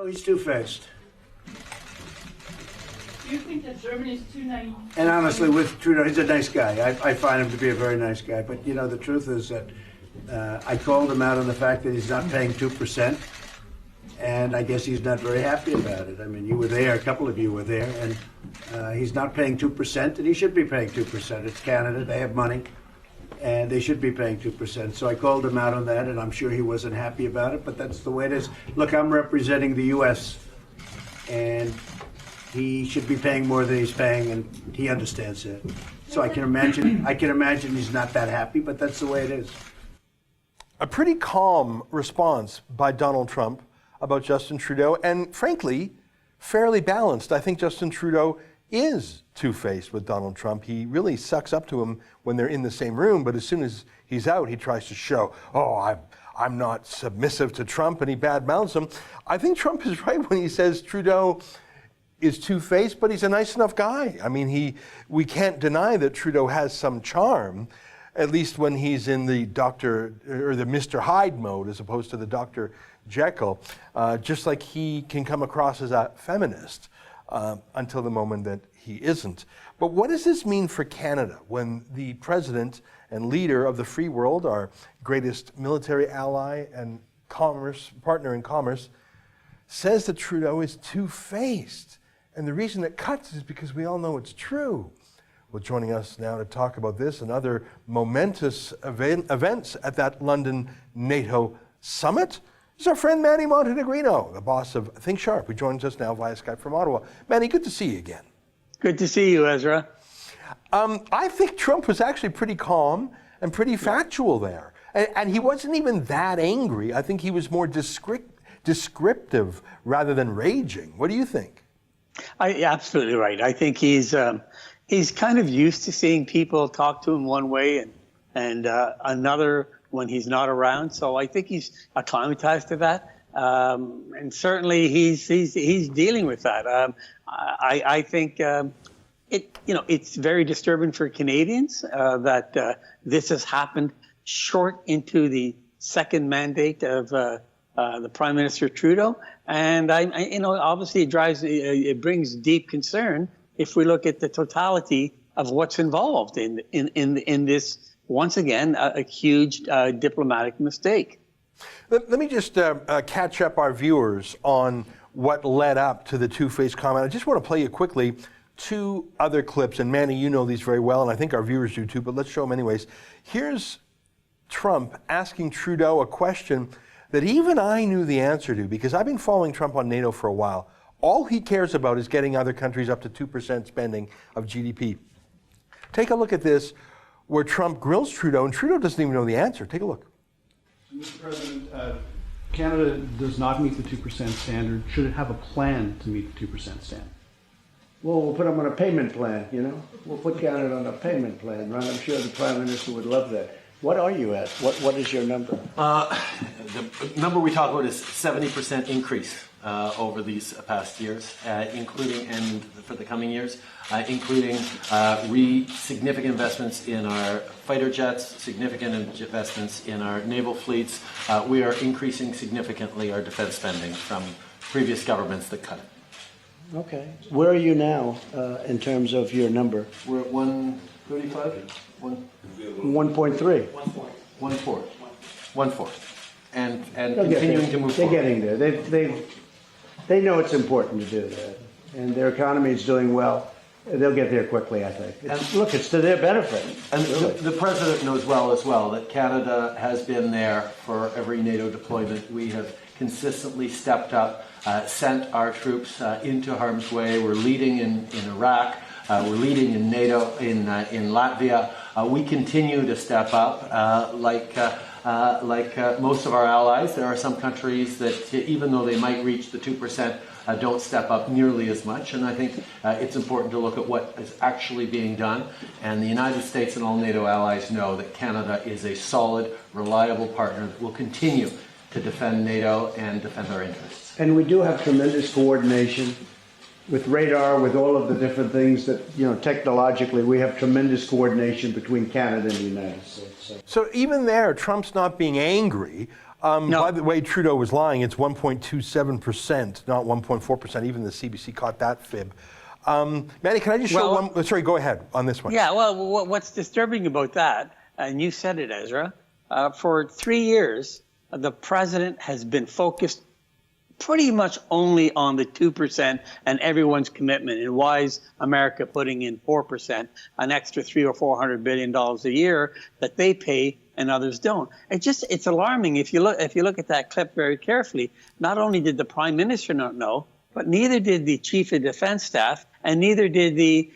Oh, he's two-faced. Do you think that Germany is too naive? And honestly, with Trudeau, he's a nice guy. I find him to be a very nice guy. But, you know, the truth is that I called him out on the fact that he's not paying 2%. And I guess he's not very happy about it. I mean, you were there, a couple of you were there, and he's not paying 2%, and he should be paying 2%. It's Canada, they have money, and they should be paying 2%. So I called him out on that, and I'm sure he wasn't happy about it, but that's the way it is. Look, I'm representing the U.S., and he should be paying more than he's paying, and he understands it. So I can imagine he's not that happy, but that's the way it is. A pretty calm response by Donald Trump about Justin Trudeau, and frankly, fairly balanced. I think Justin Trudeau is two-faced with Donald Trump. He really sucks up to him when they're in the same room, but as soon as he's out, he tries to show, oh, I'm not submissive to Trump, and he badmouths him. I think Trump is right when he says Trudeau is two-faced, but he's a nice enough guy. I mean, we can't deny that Trudeau has some charm, at least when he's in the Dr. or the Mr. Hyde mode as opposed to the Dr. Jekyll, just like he can come across as a feminist until the moment that he isn't. But what does this mean for Canada when the president and leader of the free world, our greatest military ally and partner in commerce, says that Trudeau is two-faced? And the reason it cuts is because we all know it's true. Well, joining us now to talk about this and other momentous events at that London NATO summit is our friend Manny Montenegrino, the boss of Think Sharp, who joins us now via Skype from Ottawa. Manny, good to see you again. Good to see you, Ezra. I think Trump was actually pretty calm and pretty factual there. And he wasn't even that angry. I think he was more descriptive rather than raging. What do you think? Absolutely right. I think he's kind of used to seeing people talk to him one way and another when he's not around. So I think he's acclimatized to that. And certainly he's dealing with that. I think it's very disturbing for Canadians that this has happened short into the second mandate of the Prime Minister Trudeau, and obviously it brings deep concern if we look at the totality of what's involved in this, once again, a huge diplomatic mistake. Let me just catch up our viewers on what led up to the two-faced comment. I just want to play you quickly two other clips, and Manny, you know these very well, and I think our viewers do too, but let's show them anyways. Here's Trump asking Trudeau a question that even I knew the answer to, because I've been following Trump on NATO for a while. All he cares about is getting other countries up to 2% spending of GDP. Take a look at this, where Trump grills Trudeau, and Trudeau doesn't even know the answer. Take a look. Mr. President, Canada does not meet the 2% standard. Should it have a plan to meet the 2% standard? Well, we'll put them on a payment plan, you know? We'll put Canada on a payment plan, right? I'm sure the Prime Minister would love that. What are you at? What is your number? The number we talk about is 70% increase over these past years, including, and for the coming years, including significant investments in our fighter jets, significant investments in our naval fleets. We are increasing significantly our defense spending from previous governments that cut it. Okay. Where are you now in terms of your number? We're at 135? 1.3. 1.4. And continuing to move They're forward. getting there. They know it's important to do that. And their economy is doing well. They'll get there quickly, I think. It's to their benefit. And really. the President knows well as well that Canada has been there for every NATO deployment. We have consistently stepped up, sent our troops into harm's way. We're leading in Iraq. We're leading in NATO, in Latvia. We continue to step up like most of our allies. There are some countries that, even though they might reach the 2%, don't step up nearly as much. And I think it's important to look at what is actually being done. And the United States and all NATO allies know that Canada is a solid, reliable partner that will continue to defend NATO and defend our interests. And we do have tremendous coordination with radar, with all of the different things that, technologically, we have tremendous coordination between Canada and the United States. So even there, Trump's not being angry. No. By the way, Trudeau was lying. It's 1.27%, not 1.4%. Even the CBC caught that fib. Manny, can I just show Well, one? Sorry, go ahead on this one. Yeah, well, what's disturbing about that, and you said it, Ezra, for 3 years, the president has been focused pretty much only on the 2% and everyone's commitment. And why is America putting in 4%, an extra $300 or $400 billion a year that they pay and others don't? It's alarming if you look at that clip very carefully. Not only did the prime minister not know, but neither did the chief of defense staff, and neither did the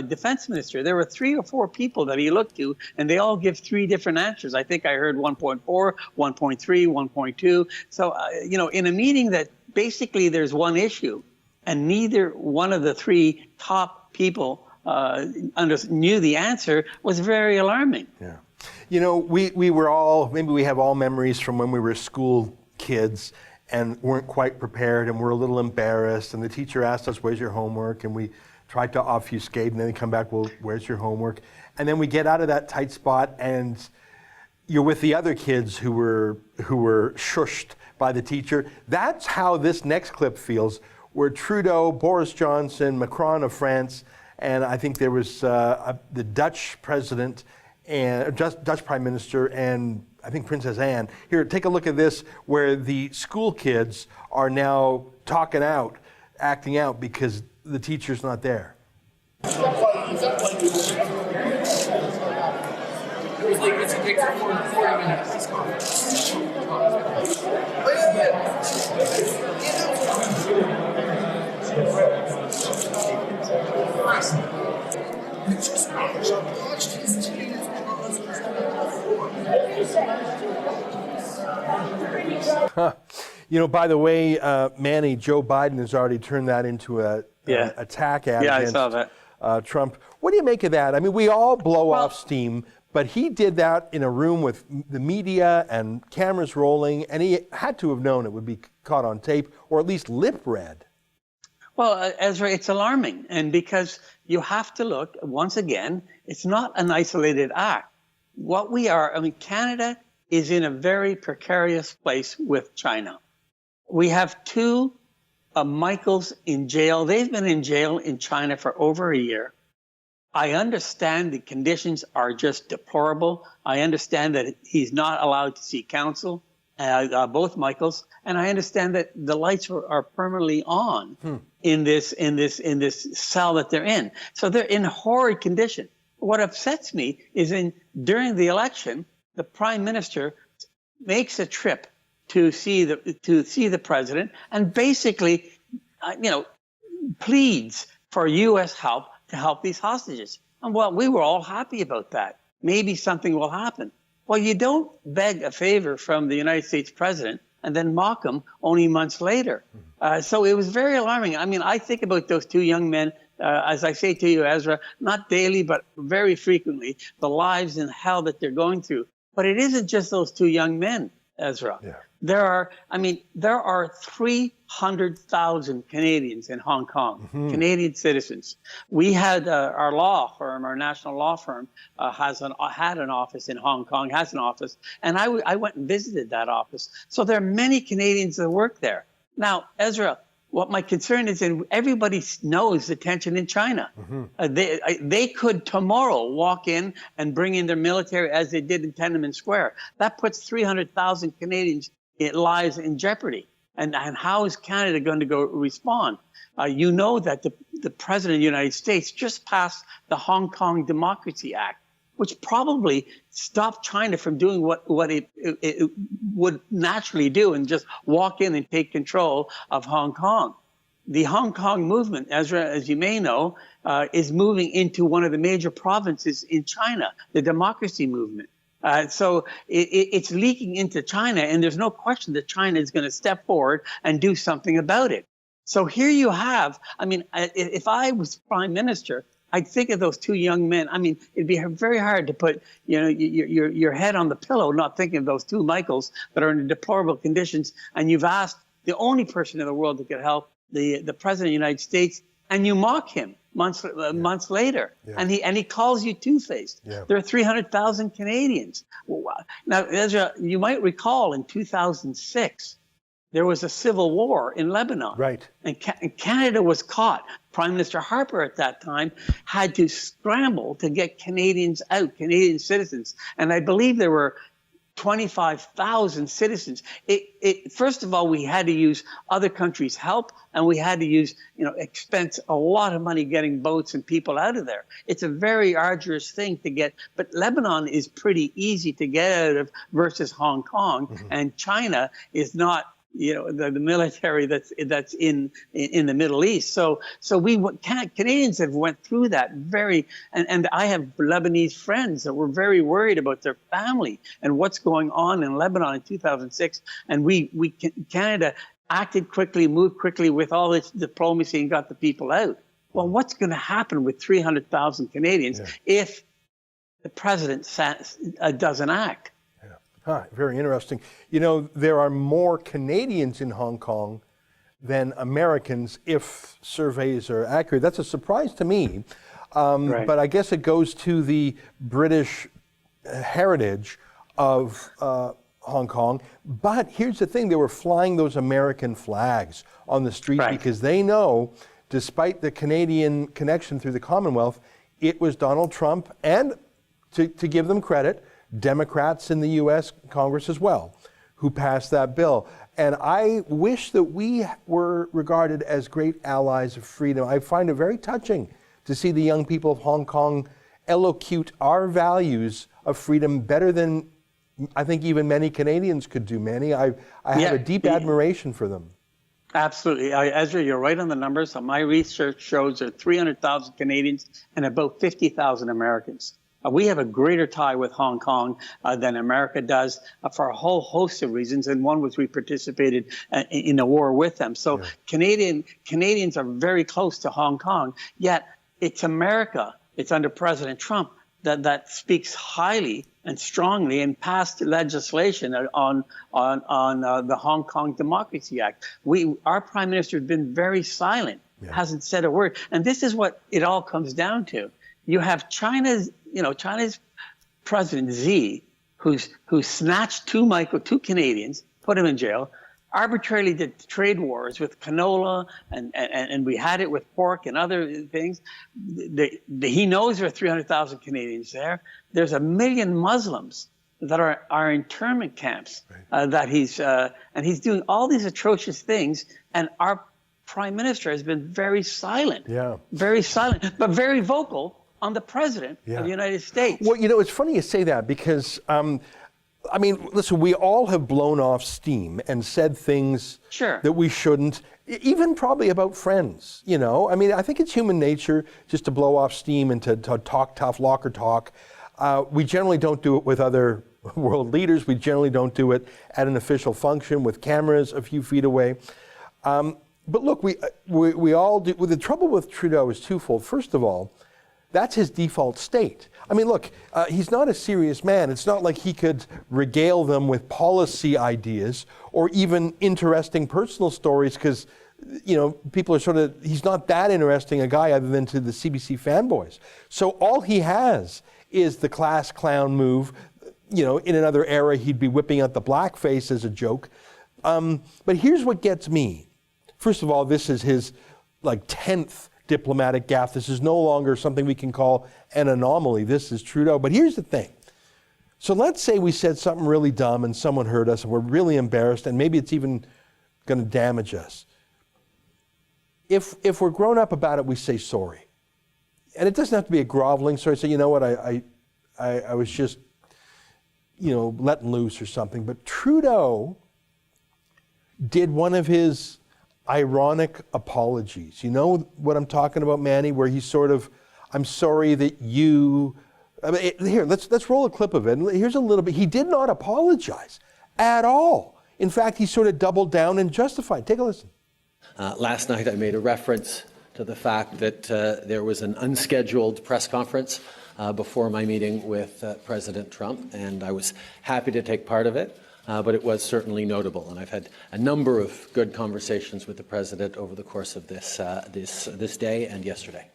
defense minister. There were 3 or 4 people that he looked to, and they all give 3 different answers. I think I heard 1.4, 1.3, 1.2. So, in a meeting that basically there's one issue, and neither one of the 3 top people knew the answer, was very alarming. Yeah. We were all, maybe we have all memories from when we were school kids and weren't quite prepared and we're a little embarrassed, and the teacher asked us, "Where's your homework?" And we tried to obfuscate, and then they come back, "Well, where's your homework?" And then we get out of that tight spot and you're with the other kids who were shushed by the teacher. That's how this next clip feels, where Trudeau, Boris Johnson, Macron of France, and I think there was the Dutch president and Dutch prime minister, and I think Princess Anne. Here, take a look at this, where the school kids are now acting out because the teacher's not there. By the way, Manny, Joe Biden has already turned that into an attack ad against I saw that. Trump. What do you make of that? I mean, we all blow off steam, but he did that in a room with the media and cameras rolling, and he had to have known it would be caught on tape, or at least lip read. Well, Ezra, it's alarming. And because you have to look, once again, it's not an isolated act. Canada is in a very precarious place with China. We have 2 Michaels in jail. They've been in jail in China for over a year. I understand the conditions are just deplorable. I understand that he's not allowed to see counsel, both Michaels, and I understand that the lights are permanently on in this cell that they're in. So they're in horrid condition. What upsets me is during the election, the prime minister makes a trip to see the president and basically, pleads for U.S. help to help these hostages. And we were all happy about that. Maybe something will happen. Well, you don't beg a favor from the United States president and then mock him only months later. So it was very alarming. I mean, I think about those 2 young men, as I say to you, Ezra, not daily, but very frequently, the lives and hell that they're going through. But it isn't just those 2 young men, Ezra. Yeah. There are 300,000 Canadians in Hong Kong, Canadian citizens. We had our law firm, our national law firm, had an office in Hong Kong, has an office, and I went and visited that office. So there are many Canadians that work there. Now, Ezra, what my concern is, and everybody knows the tension in China. They could tomorrow walk in and bring in their military as they did in Tiananmen Square. That puts 300,000 Canadians' lives in jeopardy. And how is Canada going to go respond? You know that the President of the United States just passed the Hong Kong Democracy Act, which probably stopped China from doing what it would naturally do and just walk in and take control of Hong Kong. The Hong Kong movement, Ezra, as you may know, is moving into one of the major provinces in China, the democracy movement. So it's leaking into China, and there's no question that China is going to step forward and do something about it. So here you have, if I was prime minister, I'd think of those 2 young men. It'd be very hard to put, your head on the pillow, not thinking of those 2 Michaels that are in deplorable conditions. And you've asked the only person in the world that could help, the President of the United States, and you mock him months later, and he calls you two-faced. Yeah. There are 300,000 Canadians. Now, Ezra, you might recall in 2006, there was a civil war in Lebanon. Right. And Canada was caught. Prime Minister Harper at that time had to scramble to get Canadians out, Canadian citizens. And I believe there were 25,000 citizens. First of all, we had to use other countries' help, and we had to use, expense a lot of money getting boats and people out of there. It's a very arduous thing to get, but Lebanon is pretty easy to get out of versus Hong Kong, and China is not. The military that's in the Middle East. So Canadians have went through that and I have Lebanese friends that were very worried about their family and what's going on in Lebanon in 2006. And Canada acted quickly, moved quickly with all its diplomacy and got the people out. Well, what's going to happen with 300,000 Canadians if the president doesn't act? Very interesting. There are more Canadians in Hong Kong than Americans, if surveys are accurate. That's a surprise to me. Right. But I guess it goes to the British heritage of Hong Kong. But here's the thing, they were flying those American flags on the street because they know, despite the Canadian connection through the Commonwealth, it was Donald Trump and, to give them credit, Democrats in the U.S. Congress as well, who passed that bill. And I wish that we were regarded as great allies of freedom. I find it very touching to see the young people of Hong Kong elocute our values of freedom better than I think even many Canadians could do, Manny. I have a deep admiration for them. Absolutely. Ezra, you're right on the numbers. My research shows there are 300,000 Canadians and about 50,000 Americans. We have a greater tie with Hong Kong than America does for a whole host of reasons, and one was we participated in a war with them. So Canadians are very close to Hong Kong, yet it's America, it's under President Trump, that speaks highly and strongly and passed legislation on the Hong Kong Democracy Act. Our Prime Minister has been very silent, hasn't said a word. And this is what it all comes down to. You have China's President Xi, who snatched two Canadians, put them in jail, arbitrarily did trade wars with canola, and we had it with pork and other things. He knows there are 300,000 Canadians there. There's 1 million Muslims that are internment camps that he's doing all these atrocious things, and our Prime Minister has been very silent, very silent, but very vocal on the President of the United States. Well, it's funny you say that because, listen, we all have blown off steam and said things that we shouldn't, even probably about friends, I think it's human nature just to blow off steam and to talk tough, locker talk. We generally don't do it with other world leaders. We generally don't do it at an official function with cameras a few feet away. But look, we all do. Well, the trouble with Trudeau is twofold. First of all, that's his default state. Look, he's not a serious man. It's not like he could regale them with policy ideas or even interesting personal stories because, people are he's not that interesting a guy other than to the CBC fanboys. So all he has is the class clown move. In another era, he'd be whipping out the blackface as a joke. But here's what gets me. First of all, this is his 10th diplomatic gaffe. This is no longer something we can call an anomaly. This is Trudeau. But here's the thing. So let's say we said something really dumb and someone heard us and we're really embarrassed and maybe it's even going to damage us. If we're grown up about it, we say sorry. And it doesn't have to be a groveling sorry. Say, you know what, I was just, letting loose or something. But Trudeau did one of his ironic apologies. You know what I'm talking about, Manny, where he's I'm sorry that you... here, let's roll a clip of it. Here's a little bit. He did not apologize at all. In fact, he sort of doubled down and justified. Take a listen. Last night I made a reference to the fact that there was an unscheduled press conference before my meeting with President Trump, and I was happy to take part of it. but it was certainly notable. And I've had a number of good conversations with the President over the course of this day and yesterday.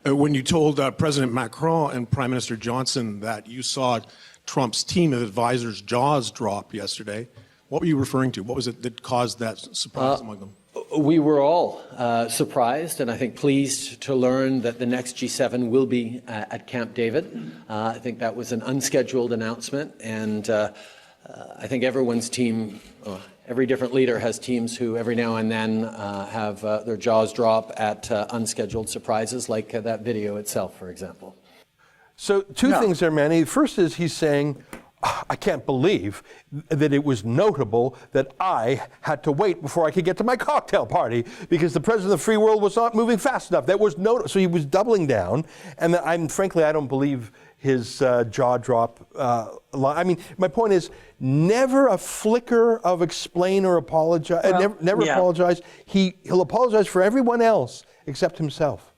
When you told President Macron and Prime Minister Johnson that you saw Trump's team of advisors' jaws drop yesterday, what were you referring to? What was it that caused that surprise among them? We were all surprised and I think pleased to learn that the next G7 will be at Camp David. I think that was an unscheduled announcement, and I think everyone's team, every different leader has teams who every now and then have their jaws drop at unscheduled surprises, like that video itself, for example. So two things there, Manny. First is he's saying, I can't believe that it was notable that I had to wait before I could get to my cocktail party because the president of the free world was not moving fast enough. That was so he was doubling down, and frankly, I don't believe his jaw drop line. I mean, my point is, never a flicker of explain or apologize. Never apologize. He'll apologize for everyone else except himself.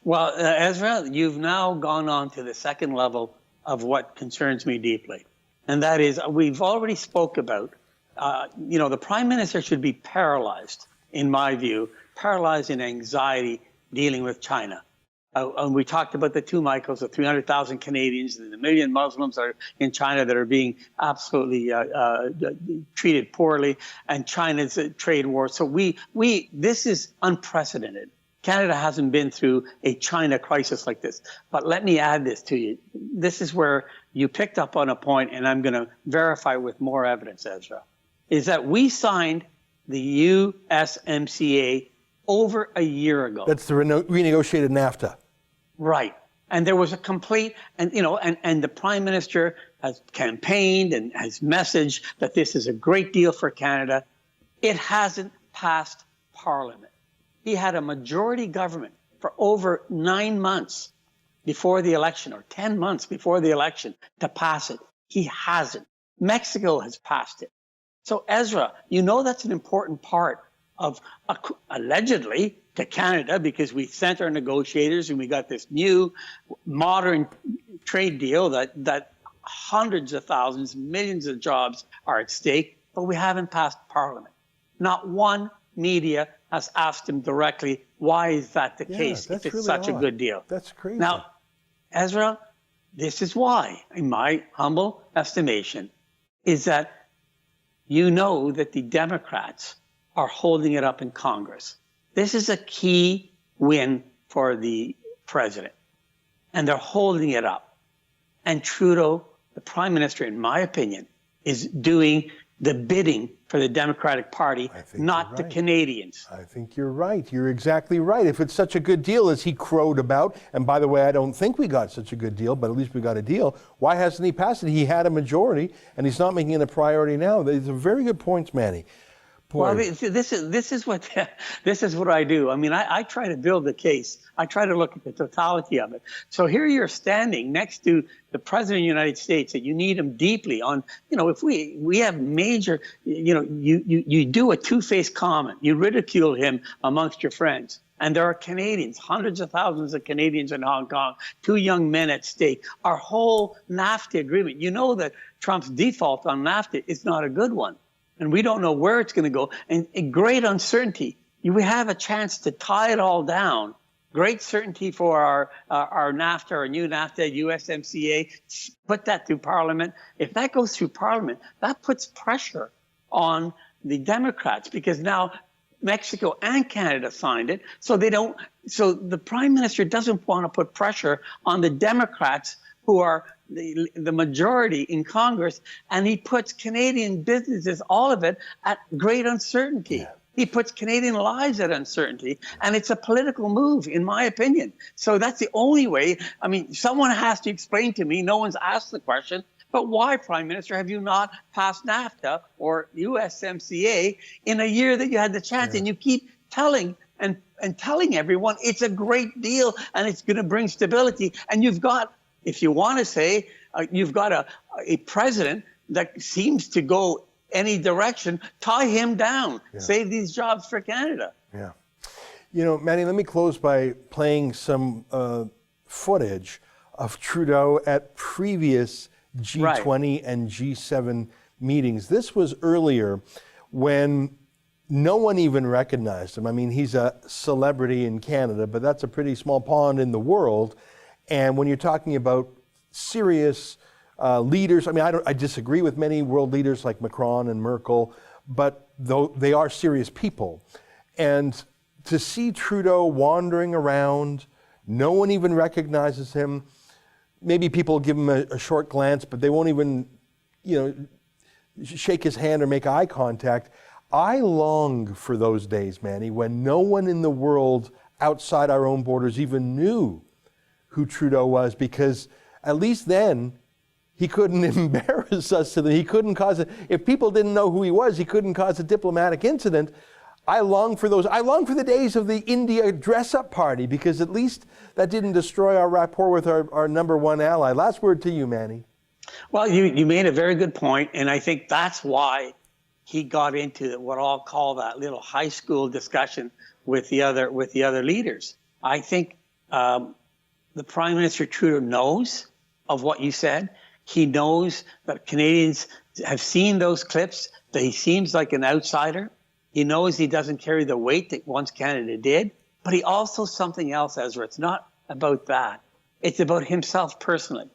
Well, Ezra, you've now gone on to the second level of what concerns me deeply. And that is, we've already spoke about, the Prime Minister should be paralyzed, in my view, paralyzed in anxiety dealing with China. And we talked about the two Michaels, the 300,000 Canadians, and the million Muslims are in China that are being absolutely treated poorly, and China's trade war. So this is unprecedented. Canada hasn't been through a China crisis like this. But let me add this to you. This is where you picked up on a point, and I'm going to verify with more evidence, Ezra, is that we signed the USMCA over a year ago. That's the renegotiated NAFTA. Right. And there was a complete, and the Prime Minister has campaigned and has messaged that this is a great deal for Canada. It hasn't passed Parliament. He had a majority government for over 9 months before the election, or 10 months before the election, to pass it. He hasn't. Mexico has passed it. So Ezra, that's an important part of, allegedly, to Canada, because we sent our negotiators and we got this new modern trade deal that hundreds of thousands, millions of jobs are at stake, but we haven't passed Parliament. Not one media has asked him directly, why is that the case if it's really such a good deal? That's crazy. Now, Ezra, this is why, in my humble estimation, is that that the Democrats are holding it up in Congress. This is a key win for the president, and they're holding it up. And Trudeau, the Prime Minister, in my opinion, is doing the bidding for the Democratic Party, not the Canadians. I think you're right. You're exactly right. If it's such a good deal as he crowed about, and by the way, I don't think we got such a good deal, but at least we got a deal, why hasn't he passed it? He had a majority, and he's not making it a priority now. These are very good points, Manny. Boy. Well, this is what I do. I mean, I try to build the case. I try to look at the totality of it. So here you're standing next to the President of the United States, and you need him deeply on, if we have major, you do a two-faced comment. You ridicule him amongst your friends. And there are Canadians, hundreds of thousands of Canadians in Hong Kong, 2 young men at stake. Our whole NAFTA agreement, that Trump's default on NAFTA is not a good one. And we don't know where it's going to go. And great uncertainty. We have a chance to tie it all down. Great certainty for our NAFTA, our new NAFTA, USMCA. Put that through Parliament. If that goes through Parliament, that puts pressure on the Democrats, because now Mexico and Canada signed it. So the Prime Minister doesn't want to put pressure on the Democrats, who are the majority in Congress, and he puts Canadian businesses, all of it, at great uncertainty. Yeah. He puts Canadian lives at uncertainty, and it's a political move, in my opinion. So that's the only way. I mean, someone has to explain to me, no one's asked the question, but why, Prime Minister, have you not passed NAFTA or USMCA in a year that you had the chance? Yeah. And you keep telling everyone it's a great deal and it's going to bring stability. And you've got, if you want to say, you've got a president that seems to go any direction. Tie him down. Yeah. Save these jobs for Canada. Yeah. Manny, let me close by playing some footage of Trudeau at previous G20 and G7 meetings. This was earlier when no one even recognized him. I mean, he's a celebrity in Canada, but that's a pretty small pond in the world. And when you're talking about serious leaders, I mean, I disagree with many world leaders like Macron and Merkel, but though they are serious people. And to see Trudeau wandering around, no one even recognizes him. Maybe people give him a short glance, but they won't even, shake his hand or make eye contact. I long for those days, Manny, when no one in the world outside our own borders even knew who Trudeau was, because at least then he couldn't embarrass us to them. He couldn't cause if people didn't know who he was, he couldn't cause a diplomatic incident. I long for those. I long for the days of the India dress-up party, because at least that didn't destroy our rapport with our number one ally. Last word to you, Manny. Well, you made a very good point, and I think that's why he got into what I'll call that little high school discussion with the other leaders. I think the Prime Minister Trudeau knows of what you said. He knows that Canadians have seen those clips, that he seems like an outsider. He knows he doesn't carry the weight that once Canada did, but he also something else, Ezra. It's not about that. It's about himself personally.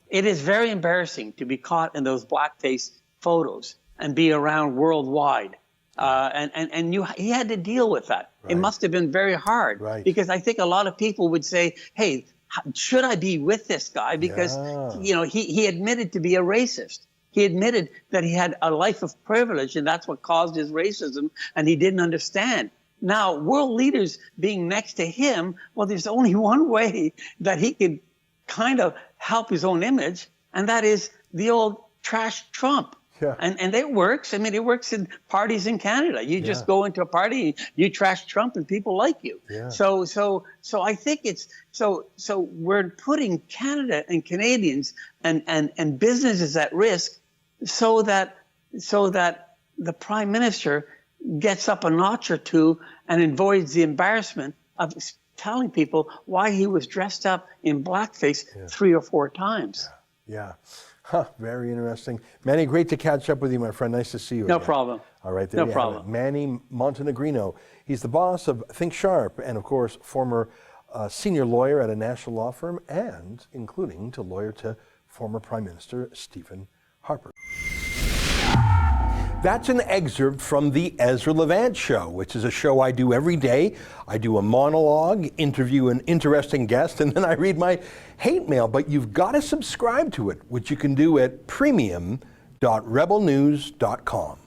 It is very embarrassing to be caught in those blackface photos and be around worldwide. He had to deal with that. Right. It must have been very hard, right? Because I think a lot of people would say, hey, should I be with this guy? Because, he admitted to be a racist. He admitted that he had a life of privilege, and that's what caused his racism, and he didn't understand. Now, world leaders being next to him, well, there's only one way that he could kind of help his own image, and that is the old trash Trump. Yeah. And it works. I mean, it works in parties in Canada. You just go into a party, you trash Trump, and people like you. Yeah. So I think so we're putting Canada and Canadians and businesses at risk, so that the Prime Minister gets up a notch or two and avoids the embarrassment of telling people why he was dressed up in blackface 3 or 4 times. Yeah. Huh, very interesting. Manny, great to catch up with you, my friend. Nice to see you No again. problem. All right, there no you problem. have it. Manny Montenegrino. He's the boss of Think Sharp and, of course, former senior lawyer at a national law firm, and including lawyer to former Prime Minister Stephen Harper. That's an excerpt from the Ezra Levant Show, which is a show I do every day. I do a monologue, interview an interesting guest, and then I read my hate mail. But you've got to subscribe to it, which you can do at premium.rebelnews.com.